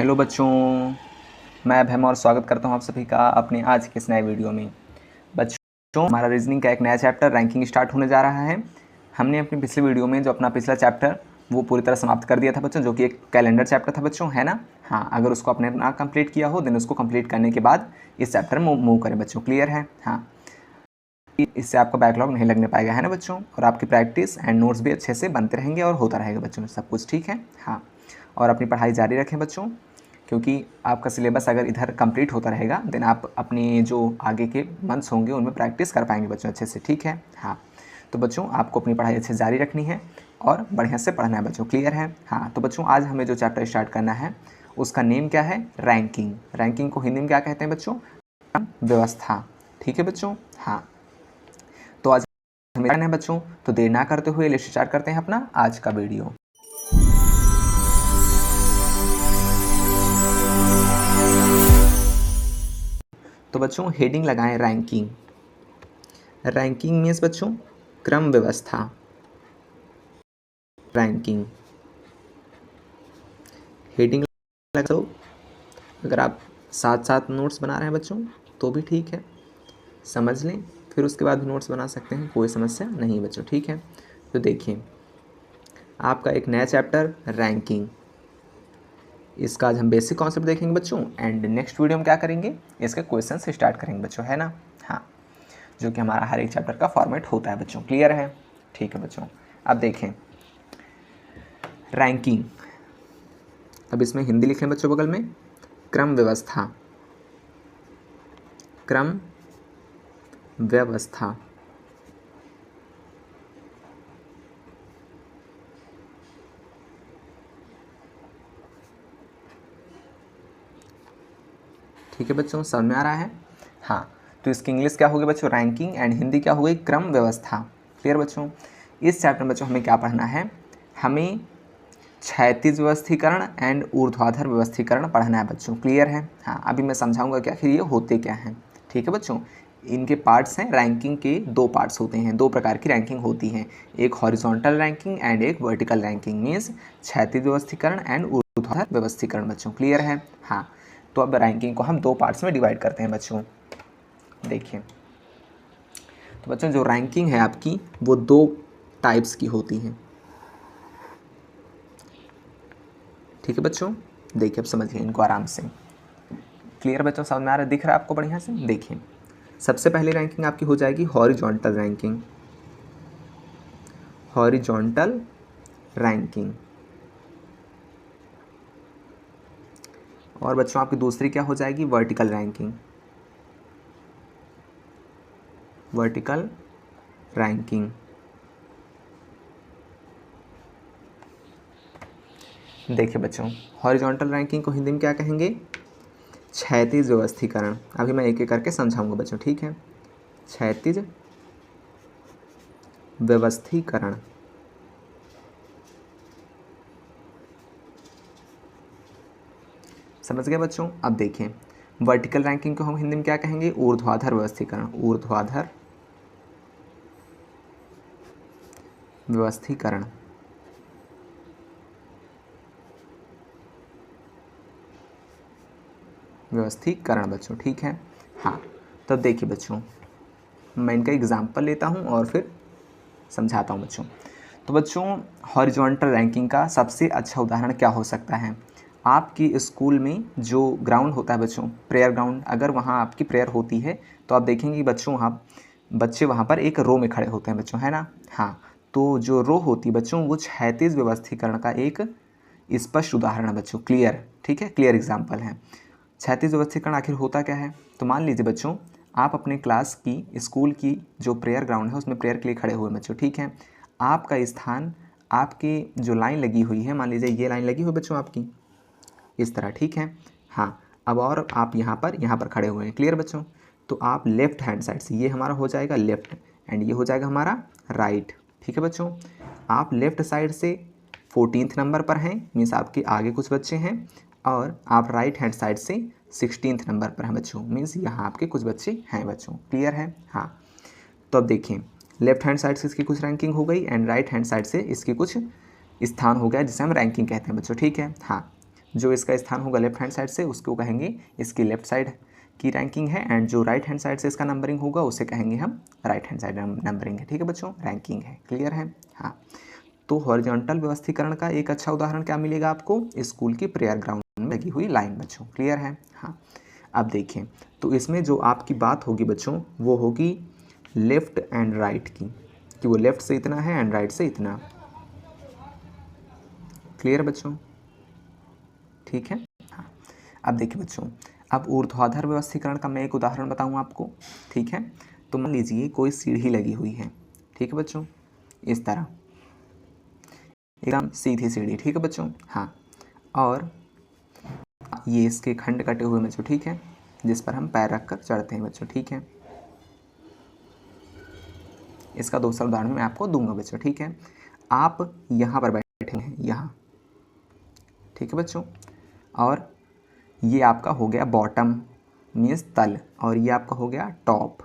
Hello बच्चों, मैं अभय और स्वागत करता हूं आप सभी का अपने आज के इस नए वीडियो में। बच्चों, हमारा रीजनिंग का एक नया चैप्टर रैंकिंग स्टार्ट होने जा रहा है। हमने अपनी पिछले वीडियो में जो अपना पिछला चैप्टर वो पूरी तरह समाप्त कर दिया था बच्चों, जो कि एक कैलेंडर चैप्टर था बच्चों, है ना। हाँ, अगर उसको आपने ना कंप्लीट किया हो देन उसको कंप्लीट करने के बाद इस चैप्टर में मूव करें बच्चों। क्लियर है? हाँ, इससे आपका बैकलॉग नहीं लगने पाएगा, है ना बच्चों। और आपकी प्रैक्टिस एंड नोट्स भी अच्छे से बनते रहेंगे और होता रहेगा बच्चों, सब कुछ ठीक है। हाँ, और अपनी पढ़ाई जारी रखें बच्चों, क्योंकि आपका सिलेबस अगर इधर कंप्लीट होता रहेगा देन आप अपने जो आगे के मंथ्स होंगे उनमें प्रैक्टिस कर पाएंगे बच्चों अच्छे से, ठीक है। हाँ, तो बच्चों आपको अपनी पढ़ाई अच्छे से जारी रखनी है और बढ़िया से पढ़ना है बच्चों। क्लियर है? हाँ, तो बच्चों आज हमें जो चैप्टर स्टार्ट करना है उसका नेम क्या है? रैंकिंग। रैंकिंग को हिंदी में क्या कहते हैं बच्चों? व्यवस्था। ठीक है बच्चों। हाँ, तो आज हमें है बच्चों, तो देर ना करते हुए लिस्ट स्टार्ट करते हैं अपना आज का वीडियो। तो बच्चों हेडिंग लगाएं रैंकिंग। रैंकिंग मीन्स बच्चों क्रम व्यवस्था। रैंकिंग हेडिंग लगा दो। अगर आप साथ साथ नोट्स बना रहे हैं बच्चों तो भी ठीक है, समझ लें, फिर उसके बाद भी नोट्स बना सकते हैं, कोई समस्या नहीं बच्चों, ठीक है। तो देखिए आपका एक नया चैप्टर रैंकिंग, इसका आज हम बेसिक कॉन्सेप्ट देखेंगे बच्चों एंड नेक्स्ट वीडियो में क्या करेंगे, इसके क्वेश्चन से स्टार्ट करेंगे बच्चों, है ना। हाँ, जो कि हमारा हर एक चैप्टर का फॉर्मेट होता है बच्चों। क्लियर है? ठीक है बच्चों। अब देखें रैंकिंग, अब इसमें हिंदी लिखें बच्चों बगल में, क्रम व्यवस्था। क्रम व्यवस्था। ठीक है बच्चों, समझ में आ रहा है? हाँ, तो इसकी इंग्लिश क्या होगी बच्चों? रैंकिंग, एंड हिंदी क्या हो गई? क्रम व्यवस्था। क्लियर बच्चों? इस चैप्टर में बच्चों हमें क्या पढ़ना है? हमें क्षैतिज व्यवस्थीकरण एंड ऊर्ध्वाधर व्यवस्थीकरण पढ़ना है बच्चों। क्लियर है? हाँ, अभी मैं समझाऊंगा कि आखिर ये होते क्या हैं। ठीक है बच्चों, इनके पार्ट्स हैं। रैंकिंग के दो पार्ट्स होते हैं, दो प्रकार की रैंकिंग होती है, एक हॉरिजॉन्टल रैंकिंग एंड एक वर्टिकल रैंकिंग। मीन्स क्षैतिज व्यवस्थीकरण एंड ऊर्ध्वाधर व्यवस्थीकरण बच्चों। क्लियर है? हाँ, तो अब रैंकिंग को हम दो पार्ट्स में डिवाइड करते हैं बच्चों। देखिए तो बच्चों जो रैंकिंग है आपकी वो दो टाइप्स की होती हैं। ठीक है बच्चों, देखिए अब समझिए इनको आराम से। क्लियर बच्चों, समझ में आ रहा है? दिख रहा है आपको बढ़िया से? देखिए सबसे पहली रैंकिंग आपकी हो जाएगी हॉरिजॉन्टल रैंकिंग। Horizontal ranking. और बच्चों आपकी दूसरी क्या हो जाएगी? Vertical ranking. Vertical ranking. देखिए बच्चों, हॉरिजॉन्टल रैंकिंग को हिंदी में क्या कहेंगे? क्षैतिज व्यवस्थीकरण। अभी मैं एक एक करके समझाऊंगा बच्चों, ठीक है। क्षैतिज व्यवस्थीकरण। समझ गए बच्चों? अब देखें वर्टिकल रैंकिंग को हम हिंदी में क्या कहेंगे? ऊर्ध्वाधर व्यवस्थीकरण। ऊर्ध्वाधर व्यवस्थीकरण। व्यवस्थीकरण बच्चों, ठीक है। हाँ, तब देखिए बच्चों मैं इनका एग्जाम्पल लेता हूँ और फिर समझाता हूँ बच्चों। तो बच्चों हॉरिजॉन्टल रैंकिंग का सबसे अच्छा उदाहरण क्या हो सकता है? आपकी स्कूल में जो ग्राउंड होता है बच्चों, प्रेयर ग्राउंड, अगर वहाँ आपकी प्रेयर होती है तो आप देखेंगे कि बच्चों बच्चे वहाँ पर एक रो में खड़े होते हैं बच्चों, है ना। हाँ, तो जो रो होती है बच्चों वो क्षैतिज व्यवस्थीकरण का एक स्पष्ट उदाहरण है बच्चों। क्लियर? ठीक है, क्लियर एग्जाम्पल है। क्षैतिज व्यवस्थीकरण आखिर होता क्या है? तो मान लीजिए बच्चों आप अपने क्लास की स्कूल की जो प्रेयर ग्राउंड है उसमें प्रेयर के लिए खड़े हुए बच्चों, ठीक है। आपका स्थान, आपकी जो लाइन लगी हुई है, मान लीजिए ये लाइन लगी हुई बच्चों आपकी इस तरह, ठीक है। हाँ, अब और आप यहाँ पर खड़े हुए हैं। क्लियर बच्चों? तो आप लेफ्ट हैंड साइड से, ये हमारा हो जाएगा लेफ्ट एंड ये हो जाएगा हमारा राइट। ठीक है बच्चों, आप लेफ्ट साइड से 14th नंबर पर हैं, मीन्स आपके आगे कुछ बच्चे हैं, और आप राइट हैंड साइड से 16th नंबर पर हैं बच्चों, मीन्स यहाँ आपके कुछ बच्चे हैं बच्चों। क्लियर है? हाँ, तो अब देखें लेफ्ट हैंड साइड से इसकी कुछ रैंकिंग हो गई एंड राइट हैंड साइड से इसकी कुछ स्थान हो गया जिसे हम रैंकिंग कहते हैं बच्चों, ठीक है। हाँ, जो इसका स्थान होगा लेफ्ट हैंड साइड से उसको कहेंगे इसकी लेफ्ट साइड की रैंकिंग है, एंड जो राइट हैंड साइड से इसका नंबरिंग होगा उसे कहेंगे हम राइट हैंड साइड नंबरिंग है। ठीक है बच्चों, रैंकिंग है। क्लियर है? हाँ। तो हॉरिजॉन्टल व्यवस्थीकरण का एक अच्छा उदाहरण क्या मिलेगा आपको? स्कूल की प्रेयर ग्राउंड में लगी हुई लाइन बच्चों। क्लियर है? हाँ। अब देखें, तो इसमें जो आपकी बात होगी बच्चों वो होगी लेफ्ट एंड राइट की, कि वो लेफ्ट से इतना है एंड राइट से इतना। क्लियर बच्चों? ठीक है। हाँ। अब देखिए बच्चों, अब ऊर्ध्वाधर व्यवस्थीकरण का मैं एक उदाहरण बताऊँ आपको। ठीक है, तो मान लीजिए कोई सीढ़ी लगी हुई है। ठीक है बच्चों, इस तरह एकदम सीधी सीढ़ी। ठीक है बच्चों? हाँ। और ये इसके खंड कटे हुए बच्चों। ठीक है, जिस पर हम पैर रख कर चढ़ते हैं बच्चों। ठीक है, इसका दूसरा उदाहरण मैं आपको दूंगा बच्चों। ठीक है, आप यहाँ पर बैठे हैं, यहाँ। ठीक है बच्चों, और ये आपका हो गया बॉटम मीन्स तल, और ये आपका हो गया टॉप।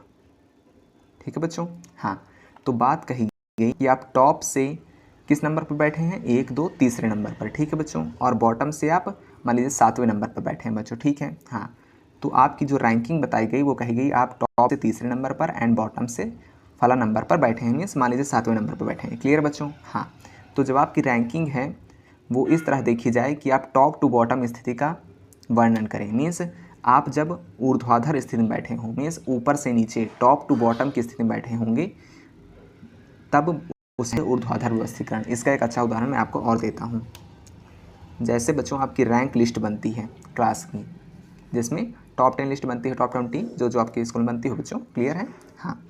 ठीक है बच्चों? हाँ। तो बात कही गई कि आप टॉप से किस नंबर पर बैठे हैं? 1 2 तीसरे नंबर पर। ठीक है बच्चों, और बॉटम से आप मान लीजिए 7वें नंबर पर बैठे हैं बच्चों। ठीक है? हाँ। तो आपकी जो रैंकिंग बताई गई वो कही गई आप टॉप से तीसरे नंबर पर एंड बॉटम से फला नंबर पर बैठे हैं, मीन्स मान लीजिए 7वें नंबर पर बैठे हैं। क्लियर बच्चों? हाँ। तो जब आपकी रैंकिंग है वो इस तरह देखी जाए कि आप टॉप टू बॉटम स्थिति का वर्णन करें, मीन्स आप जब ऊर्ध्वाधर स्थिति में बैठे हों, मीन्स ऊपर से नीचे टॉप टू बॉटम की स्थिति में बैठे होंगे, तब उसे ऊर्ध्वाधर व्यवस्थीकरण। इसका एक अच्छा उदाहरण मैं आपको और देता हूँ। जैसे बच्चों आपकी रैंक लिस्ट बनती है क्लास की, जिसमें टॉप 10 लिस्ट बनती है, टॉप 20 जो आपके स्कूल में बनती हो बच्चों। क्लियर है? हाँ।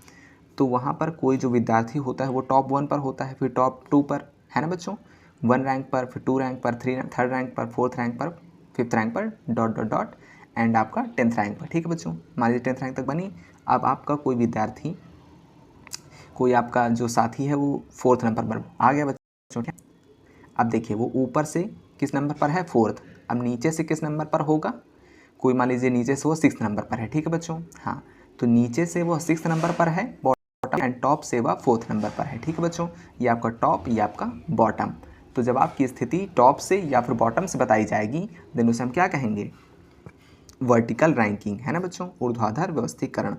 तो वहाँ पर कोई जो विद्यार्थी होता है वो टॉप 1 पर होता है, फिर टॉप 2 पर, है ना बच्चों? 1 रैंक पर, फिर 2 रैंक पर, 3rd रैंक पर, 4th रैंक पर, 5th रैंक पर, डॉट डॉट डॉट, एंड आपका 10th रैंक पर। ठीक है बच्चों, मान लीजिए 10th रैंक तक बनी। अब आपका कोई विद्यार्थी, कोई आपका जो साथी है वो 4th नंबर पर आ गया बच्चों। ठीक है, अब देखिए वो ऊपर से किस नंबर पर है? 4th। अब नीचे से किस नंबर पर होगा? कोई मान लीजिए नीचे से वो 6th नंबर पर है। ठीक है बच्चों? हाँ। तो नीचे से वो 6th नंबर पर है बॉटम, एंड टॉप से वह 4th नंबर पर है। ठीक है बच्चों? ये आपका टॉप, ये आपका बॉटम। तो जब आपकी स्थिति टॉप से या फिर बॉटम से बताई जाएगी, देन उसे हम क्या कहेंगे? वर्टिकल रैंकिंग, है ना बच्चों? ऊर्ध्वाधर व्यवस्थीकरण।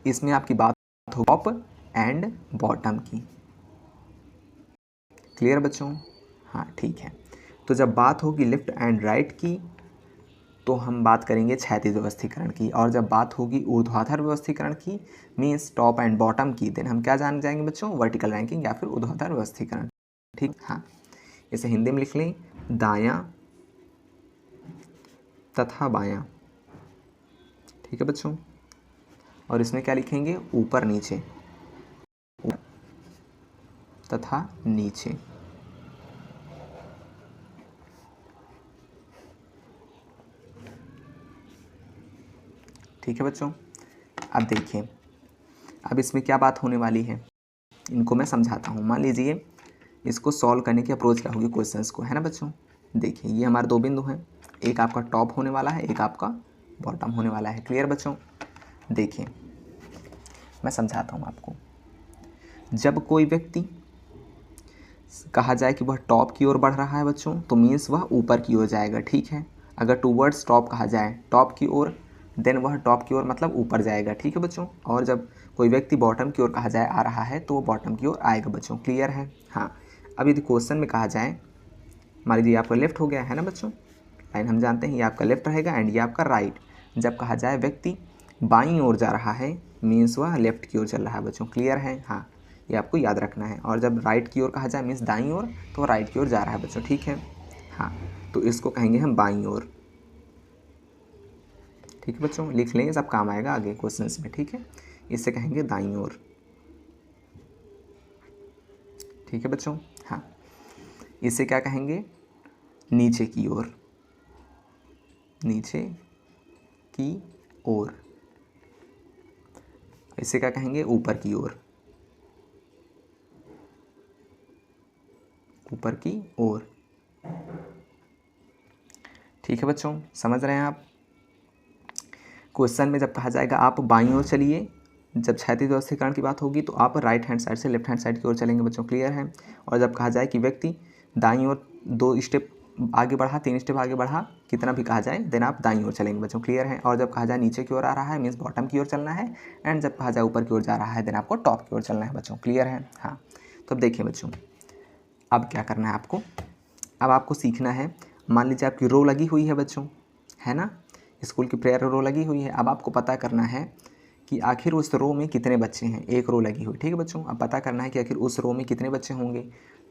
इसमें आपकी बात हो टॉप एंड बॉटम की। क्लियर बच्चों? हाँ ठीक है। तो जब बात होगी लेफ्ट एंड राइट की तो हम बात करेंगे क्षैतिज व्यवस्थीकरण की, और जब बात होगी ऊर्ध्वाधर व्यवस्थीकरण की मीन्स टॉप एंड बॉटम की, देन हम क्या जान जाएंगे बच्चों? वर्टिकल रैंकिंग या फिर ऊर्ध्वाधर व्यवस्थीकरण। ठीक? हाँ। इसे हिंदी में लिख लें, दायां तथा बायां। ठीक है बच्चों? और इसमें क्या लिखेंगे? ऊपर नीचे तथा नीचे। ठीक है बच्चों? अब देखिए, अब इसमें क्या बात होने वाली है इनको मैं समझाता हूँ। मान लीजिए इसको सॉल्व करने की अप्रोच क्या होगी क्वेश्चंस को, है ना बच्चों? देखिए ये हमारे 2 बिंदु हैं, एक आपका टॉप होने वाला है, एक आपका बॉटम होने वाला है। क्लियर बच्चों? देखिए मैं समझाता हूँ आपको। जब कोई व्यक्ति कहा जाए कि वह टॉप की ओर बढ़ रहा है बच्चों, तो मीन्स वह ऊपर की ओर जाएगा। ठीक है? अगर टूवर्ड्स टॉप कहा जाए, टॉप की ओर, देन वह टॉप की ओर मतलब ऊपर जाएगा। ठीक है बच्चों? और जब कोई व्यक्ति बॉटम की ओर कहा जाए आ रहा है तो वो बॉटम की ओर आएगा बच्चों। क्लियर है? हाँ। अब यदि क्वेश्चन में कहा जाए, मान लीजिए आपका लेफ्ट हो गया है ना बच्चों, लाइन हम जानते हैं ये आपका लेफ्ट रहेगा एंड ये आपका राइट। जब कहा जाए व्यक्ति बाईं ओर जा रहा है, मीन्स वह लेफ्ट की ओर चल रहा है बच्चों। क्लियर है? हाँ, ये आपको याद रखना है। और जब राइट की ओर कहा जाए मीन्स दाईं ओर, तो राइट की ओर जा रहा है बच्चों। ठीक है? हाँ। तो इसको कहेंगे हम बाईं ओर। ठीक है बच्चों? लिख लेंगे, सब काम आएगा आगे क्वेश्चंस में। ठीक है? इससे कहेंगे दाईं ओर। ठीक है बच्चों? हाँ। इसे क्या कहेंगे? नीचे की ओर। नीचे की ओर। इसे क्या कहेंगे? ऊपर की ओर। ऊपर की ओर। ठीक है बच्चों? समझ रहे हैं आप? क्वेश्चन में जब कहा जाएगा आप बाईं ओर चलिए, जब क्षैतिज व्यवस्थीकरण की बात होगी तो आप राइट हैंड साइड से लेफ्ट हैंड साइड की ओर चलेंगे बच्चों। क्लियर है? और जब कहा जाए कि व्यक्ति दाईं ओर 2 स्टेप आगे बढ़ा, 3 स्टेप आगे बढ़ा, कितना भी कहा जाए देन आप दाईं ओर चलेंगे बच्चों, क्लियर है। और जब कहा जाए नीचे की ओर आ रहा है मीन्स बॉटम की ओर चलना है, एंड जब कहा जाए ऊपर की ओर जा रहा है देन आपको टॉप की ओर चलना है बच्चों, क्लियर है। हाँ, तो अब देखिए बच्चों, अब क्या करना है आपको, अब आपको सीखना है, मान लीजिए आपकी रो लगी हुई है बच्चों, है ना, स्कूल की प्रेयर रो लगी हुई है। अब आपको पता करना है कि आखिर उस रो में कितने बच्चे हैं, एक रो लगी हुई, ठीक है बच्चों। अब पता करना है कि आखिर उस रो में कितने बच्चे होंगे,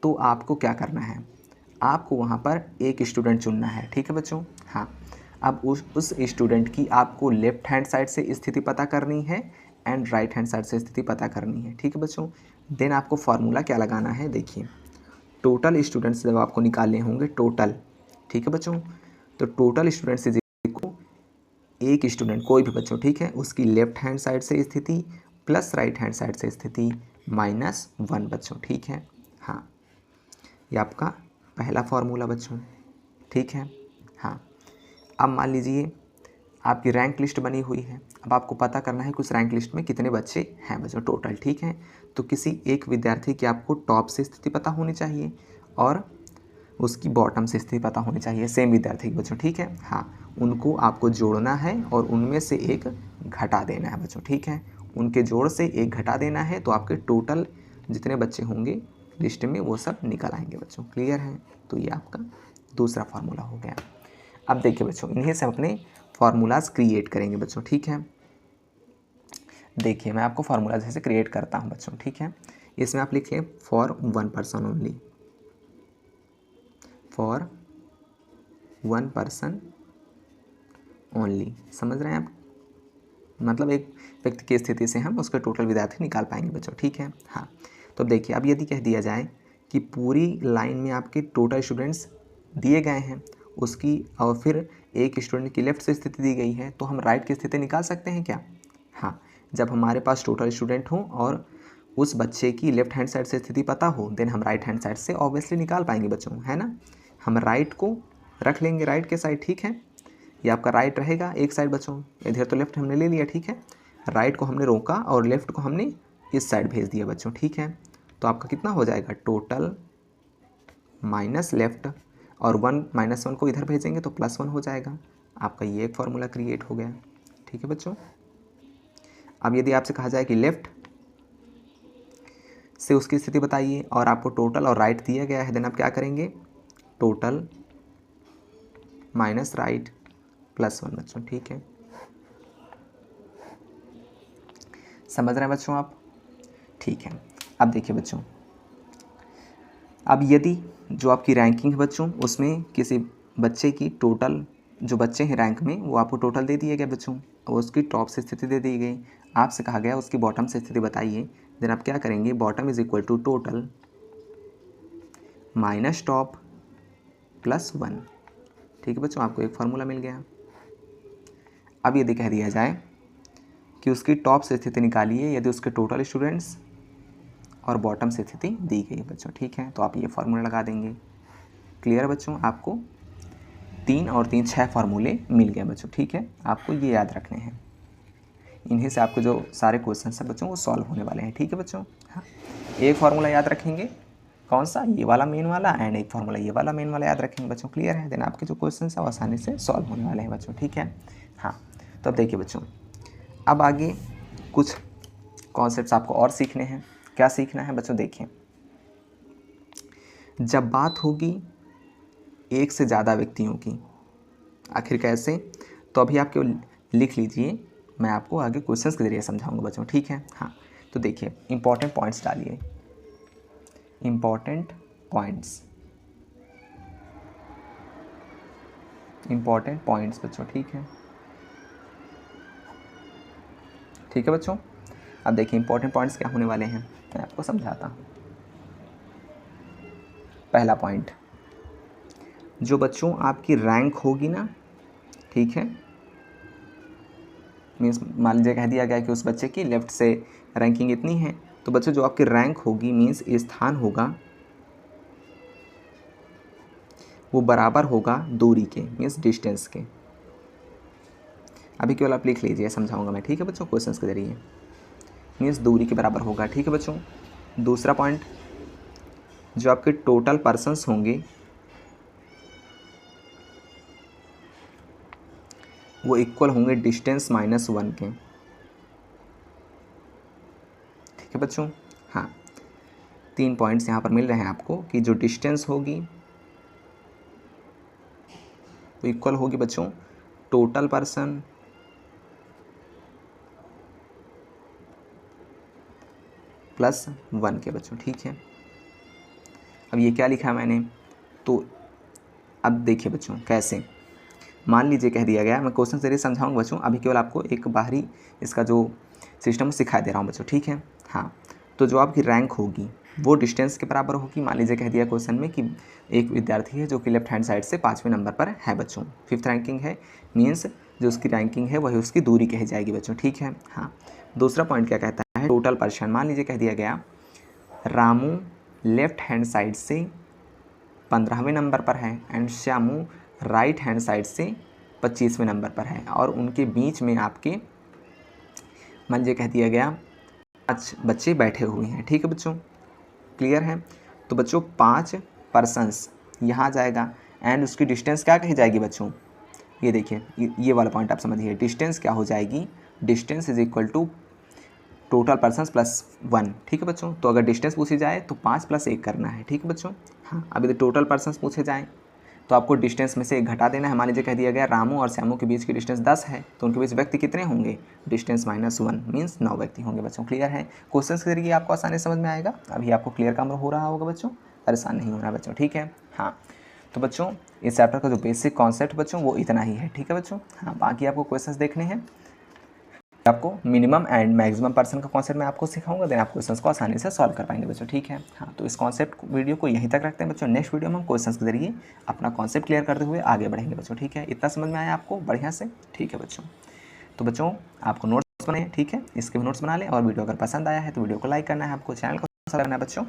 तो आपको क्या करना है, आपको वहाँ पर एक स्टूडेंट चुनना है, ठीक है बच्चों। हाँ, अब उस स्टूडेंट की आपको लेफ्ट हैंड साइड से स्थिति पता करनी है एंड राइट हैंड साइड से स्थिति पता करनी है, ठीक है बच्चों। देन आपको फार्मूला क्या लगाना है, देखिए टोटल स्टूडेंट्स जब आपको निकालने होंगे टोटल, ठीक है बच्चों, तो टोटल स्टूडेंट्स इज इक्वल एक स्टूडेंट कोई भी बच्चों, ठीक है, उसकी लेफ्ट हैंड साइड से स्थिति प्लस राइट हैंड साइड से स्थिति -1 बच्चों, ठीक है। हाँ, ये आपका पहला फार्मूला बच्चों, ठीक है। हाँ, अब मान लीजिए आपकी रैंक लिस्ट बनी हुई है, अब आपको पता करना है कि उस रैंक लिस्ट में कितने बच्चे हैं बच्चों टोटल, ठीक है। तो किसी एक विद्यार्थी की आपको टॉप से स्थिति पता होनी चाहिए और उसकी बॉटम से स्थिति पता होनी चाहिए, सेम विद्यार्थी की बच्चों, ठीक है। हाँ, उनको आपको जोड़ना है और उनमें से एक घटा देना है बच्चों, ठीक है। उनके जोड़ से एक घटा देना है तो आपके टोटल जितने बच्चे होंगे लिस्ट में वो सब निकल आएंगे बच्चों, क्लियर है। तो ये आपका दूसरा फार्मूला हो गया। अब देखिए बच्चों, इन्हीं से हम अपने फार्मूलाज क्रिएट करेंगे बच्चों, ठीक है। देखिए मैं आपको फार्मूला जैसे क्रिएट करता हूँ बच्चों, ठीक है। इसमें आप लिख लें for 1 person only, for 1 person only, समझ रहे हैं आप, मतलब एक व्यक्ति की स्थिति से हम उसके टोटल विद्यार्थी निकाल पाएंगे बच्चों, ठीक है। हाँ, तो अब देखिए, अब यदि कह दिया जाए कि पूरी लाइन में आपके टोटल स्टूडेंट्स दिए गए हैं उसकी, और फिर एक स्टूडेंट की लेफ्ट से स्थिति दी गई है, तो हम राइट की स्थिति निकाल सकते हैं क्या। हाँ, जब हमारे पास टोटल स्टूडेंट हों और उस बच्चे की लेफ्ट हैंड साइड से स्थिति पता हो देन हम राइट हैंड साइड से ऑब्वियसली निकाल पाएंगे बच्चों, है ना। हम राइट को रख लेंगे राइट के साइड, ठीक है। ये आपका राइट रहेगा एक साइड बच्चों, इधर तो लेफ्ट हमने ले लिया, ठीक है। राइट को हमने रोका और लेफ्ट को हमने इस साइड भेज दिया बच्चों, ठीक है। तो आपका कितना हो जाएगा, टोटल माइनस लेफ्ट और 1 -1 को इधर भेजेंगे तो +1 हो जाएगा। आपका ये एक फार्मूला क्रिएट हो गया, ठीक है बच्चों। अब यदि आपसे कहा जाए कि लेफ्ट से उसकी स्थिति बताइए और आपको टोटल और राइट दिया गया है, देन आप क्या करेंगे, टोटल माइनस राइट +1 बच्चों, ठीक है। समझ रहे हैं बच्चों आप, ठीक है। अब देखिए बच्चों, अब यदि जो आपकी रैंकिंग है बच्चों उसमें किसी बच्चे की टोटल जो बच्चे हैं रैंक में वो आपको टोटल दे दिए गए बच्चों और उसकी टॉप से स्थिति दे दी गई, आपसे कहा गया उसकी बॉटम से स्थिति बताइए, देन आप क्या करेंगे, bottom is equal to total minus top +1, ठीक है बच्चों। आपको एक फार्मूला मिल गया। अब यदि कह दिया जाए कि उसकी टॉप से स्थिति निकालिए यदि उसके टोटल स्टूडेंट्स और बॉटम से स्थिति दी गई है बच्चों, ठीक है। तो आप ये फार्मूला लगा देंगे, क्लियर है बच्चों। आपको 3 और 3 6 फार्मूले मिल गए बच्चों, ठीक है। आपको ये याद रखने हैं, इन्हीं से आपको जो सारे क्वेश्चन हैं बच्चों वो सॉल्व होने वाले हैं, ठीक है बच्चों। हाँ, एक फार्मूला याद रखेंगे, कौन सा, ये वाला मेन वाला, एंड एक फार्मूला ये वाला मेन वाला याद रखेंगे बच्चों, क्लियर है। देन आपके जो क्वेश्चन हैं वो आसानी से सॉल्व होने वाले हैं बच्चों, ठीक है। हाँ, तो अब देखिए बच्चों, अब आगे कुछ कॉन्सेप्ट्स आपको और सीखने हैं। क्या सीखना है बच्चों, देखिए जब बात होगी एक से ज़्यादा व्यक्तियों की, आखिर कैसे, तो अभी आप केवल लिख लीजिए, मैं आपको आगे क्वेश्चंस के जरिए समझाऊंगा बच्चों, ठीक है। हाँ, तो देखिए इंपॉर्टेंट पॉइंट्स डालिए, इंपॉर्टेंट पॉइंट्स बच्चों, ठीक है, ठीक है बच्चों। अब देखिए इंपॉर्टेंट पॉइंट्स क्या होने वाले हैं, मैं आपको समझाता हूँ। पहला पॉइंट, जो बच्चों आपकी रैंक होगी ना, ठीक है, मीन्स मान लीजिए कह दिया गया कि उस बच्चे की लेफ्ट से रैंकिंग इतनी है, तो बच्चों जो आपकी रैंक होगी मीन्स स्थान होगा वो बराबर होगा दूरी के, मीन्स डिस्टेंस के। अभी केवल आप लिख लीजिए, समझाऊंगा मैं, ठीक है बच्चों, क्वेश्चंस के जरिए, मीन्स दूरी के बराबर होगा, ठीक है बच्चों। दूसरा पॉइंट, जो आपके टोटल पर्सन्स होंगे वो इक्वल होंगे डिस्टेंस -1 के। ठीक है बच्चों, हाँ 3 पॉइंट्स यहाँ पर मिल रहे हैं आपको कि जो डिस्टेंस होगी वो इक्वल होगी बच्चों टोटल पर्सन +1 के बच्चों। ठीक है, अब ये क्या लिखा मैंने, तो अब देखिए बच्चों कैसे, मान लीजिए कह दिया गया, मैं क्वेश्चन जरिए समझाऊंगा बच्चों, अभी केवल आपको एक बाहरी इसका जो सिस्टम सिखा दे रहा हूँ बच्चों। ठीक है, हाँ तो जो आपकी रैंक होगी वो डिस्टेंस के बराबर होगी। मान लीजिए कह दिया क्वेश्चन में कि एक विद्यार्थी है जो कि लेफ्ट हैंड साइड से 5वें नंबर पर है बच्चों, 5th रैंकिंग है, मीन्स जो उसकी रैंकिंग है वही उसकी दूरी कही जाएगी बच्चों। ठीक है, हाँ दूसरा पॉइंट क्या कहता है, टोटल पर्सन। मान लीजिए कह दिया गया रामू लेफ्ट हैंड साइड से 15वें नंबर पर है and Shyamu right hand side से 25वें नंबर पर है, और उनके बीच में आपके मान लीजिए कह दिया गया 5 बच्चे बैठे हुए हैं। ठीक है बच्चों, क्लियर है। तो बच्चों 5 पर्सन्स यहाँ जाएगा एंड उसकी डिस्टेंस क्या कही जाएगी बच्चों, ये देखिए ये वाला पॉइंट आप समझिए, डिस्टेंस क्या हो जाएगी, distance is equal to total persons +1। ठीक है बच्चों, तो अगर डिस्टेंस पूछी जाए तो 5 + 1 करना है। ठीक है बच्चों, हाँ अभी तो टोटल पर्सन्स पूछे जाएँ तो आपको डिस्टेंस में से 1 घटा देना है। मान लीजिए कह दिया गया रामू और श्यामू के बीच की डिस्टेंस 10 है, तो उनके बीच व्यक्ति कितने होंगे, डिस्टेंस -1 मीन्स 9 व्यक्ति होंगे बच्चों। क्लियर है, क्वेश्चन के जरिए आपको आसानी समझ में आएगा। अभी आपको क्लियर काम हो रहा होगा बच्चों, परेशान नहीं होना बच्चों। ठीक है, हाँ तो बच्चों इस चैप्टर का जो बेसिक कॉन्सेप्ट बच्चों वो इतना ही है। ठीक है बच्चों, हाँ बाकी आपको क्वेश्चंस देखने हैं, आपको मिनिमम एंड मैक्सिमम पर्सन का कॉन्सेप्ट मैं आपको सिखाऊंगा, देन आप क्वेश्चंस को आसानी से सॉल्व कर पाएंगे बच्चों। ठीक है, हाँ तो इस कॉन्सेप्ट वीडियो को यहीं तक रखते हैं बच्चों। नेक्स्ट वीडियो में हम क्वेश्चंस के जरिए अपना कॉन्सेप्ट क्लियर करते हुए आगे बढ़ेंगे बच्चों। ठीक है, इतना समझ में आया आपको बढ़िया से। ठीक है बच्चों, तो बच्चों आपको नोट्स बने, ठीक है इसके भी नोट्स बना लें, और वीडियो अगर पसंद आया है तो वीडियो को लाइक करना है, आपको चैनल को सब्सक्राइब करना है बच्चों,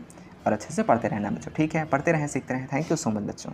और अच्छे से पढ़ते रहना है बच्चों। ठीक है, पढ़ते रहें, सीखते रहें। थैंक यू सो मच बच्चों।